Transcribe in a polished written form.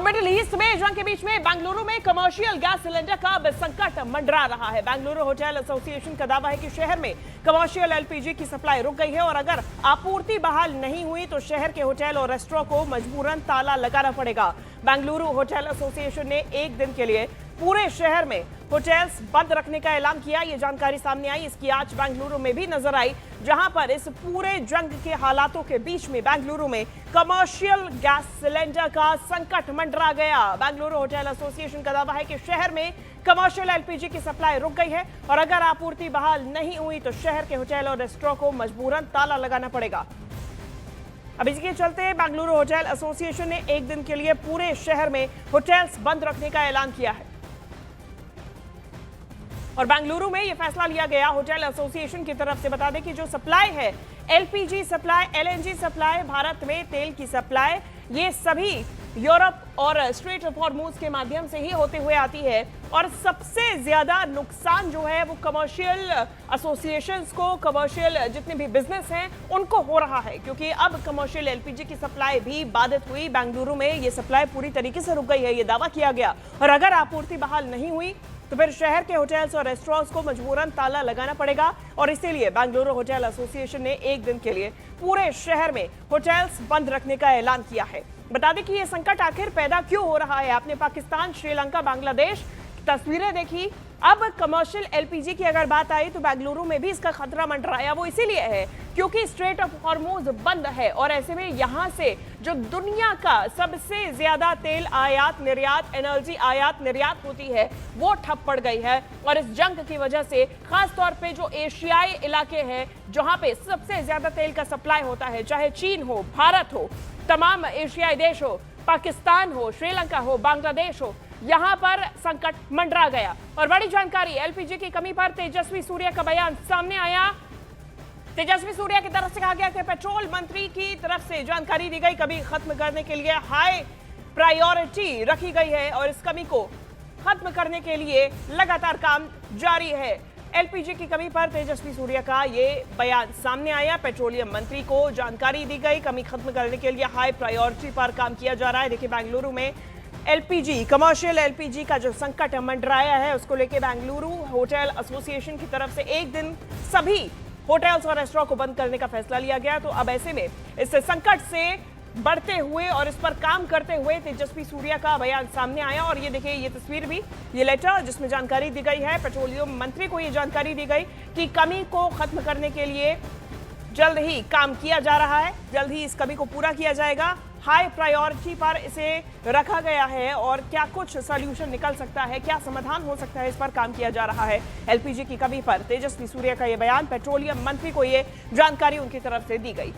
Middle east में जंग के बीच में बेंगलुरु में कमर्शियल गैस सिलेंडर का अब संकट मंडरा रहा है। बेंगलुरु होटल एसोसिएशन का दावा है कि शहर में कमर्शियल एलपीजी की सप्लाई रुक गई है और अगर आपूर्ति बहाल नहीं हुई तो शहर के होटल और रेस्टोरेंट को मजबूरन ताला लगाना पड़ेगा। बेंगलुरु होटल एसोसिएशन ने एक दिन के लिए पूरे शहर में होटल्स बंद रखने का ऐलान किया। ये जानकारी सामने आई, इसकी आज बेंगलुरु में भी नजर आई, जहां पर इस पूरे जंग के हालातों के बीच में बेंगलुरु में कमर्शियल गैस सिलेंडर का संकट मंडरा गया। बेंगलुरु होटल एसोसिएशन का दावा है कि शहर में कमर्शियल एलपीजी की सप्लाई रुक गई है और अगर आपूर्ति बहाल नहीं हुई तो शहर के होटल और रेस्टोरेंट को मजबूरन ताला लगाना पड़ेगा। अब इसके चलते बेंगलुरु होटल एसोसिएशन ने एक दिन के लिए पूरे शहर में होटल्स बंद रखने का ऐलान किया है और बेंगलुरु में यह फैसला लिया गया होटल एसोसिएशन की तरफ से। बता दें कि जो सप्लाई है, LPG supply, LNG supply, Bharat में तेल की सप्लाई, ये सभी यूरोप और स्ट्रेट ऑफ हॉर्मुज के माध्यम से ही होते हुए आती है और सबसे ज्यादा नुकसान जो है वो कमर्शियल एसोसिएशंस को, कमर्शियल जितने भी बिजनेस हैं उनको हो रहा है, क्योंकि अब कमर्शियल एलपीजी की सप्लाई भी बाधित हुई। बेंगलुरु में ये सप्लाई पूरी तरीके से रुक गई है, ये दावा किया गया और अगर आपूर्ति बहाल नहीं हुई तो फिर शहर के होटल्स और रेस्टोरेंट्स को मजबूरन ताला लगाना पड़ेगा और इसीलिए बेंगलुरु होटल एसोसिएशन ने एक दिन के लिए पूरे शहर में होटल्स बंद रखने का ऐलान किया है। बता दें कि यह संकट आखिर पैदा क्यों हो रहा है। आपने पाकिस्तान, श्रीलंका, बांग्लादेश तस्वीरें देखी। अब कमर्शियल एलपीजी की अगर बात आई तो बेंगलुरु में भी इसका खतरा मंडराया। वो इसीलिए है क्योंकि स्ट्रेट ऑफ हॉर्मुज बंद है और ऐसे में यहां से जो दुनिया का सबसे ज्यादा तेल आयात निर्यात, एनर्जी आयात निर्यात होती है, वो ठप पड़ गई है और इस जंग की वजह से खास तौर पे जो एशियाई इलाके हैं जहां पे सबसे ज्यादा तेल का सप्लाई होता है, चाहे चीन हो, भारत हो, तमाम एशियाई देश हो, पाकिस्तान हो, श्रीलंका हो, बांग्लादेश हो, यहां पर संकट मंडरा गया। और बड़ी जानकारी, एलपीजी की कमी पर तेजस्वी सूर्या का बयान सामने आया। तेजस्वी सूर्या की तरफ से कहा गया कि पेट्रोल मंत्री की तरफ से जानकारी दी गई, कमी खत्म करने के लिए हाई प्रायोरिटी रखी गई है और इस कमी को खत्म करने के लिए लगातार काम जारी है। एलपीजी की कमी पर तेजस्वी सूर्या का ये बयान सामने आया। पेट्रोलियम मंत्री को जानकारी दी गई, कमी खत्म करने के लिए हाई प्रायोरिटी पर काम किया जा रहा है। देखिए, बेंगलुरु में एलपीजी, कमर्शियल एलपीजी का जो संकट मंडराया है उसको लेकर बेंगलुरु होटल एसोसिएशन की तरफ से एक दिन सभी होटल्स और रेस्टोरेंट को बंद करने का फैसला लिया गया। तो अब ऐसे में इस संकट से बढ़ते हुए और इस पर काम करते हुए तेजस्वी सूर्या का बयान सामने आया और ये देखिए, ये तस्वीर भी, ये लेटर जिसमें जानकारी दी गई है, पेट्रोलियम मंत्री को ये जानकारी दी गई कि कमी को खत्म करने के लिए जल्द ही काम किया जा रहा है, जल्द ही इस कमी को पूरा किया जाएगा। हाई प्रायोरिटी पर इसे रखा गया है और क्या कुछ सॉल्यूशन निकल सकता है, क्या समाधान हो सकता है, इस पर काम किया जा रहा है। एलपीजी की कमी पर तेजस्वी सूर्या का यह बयान, पेट्रोलियम मंत्री को यह जानकारी उनकी तरफ से दी गई।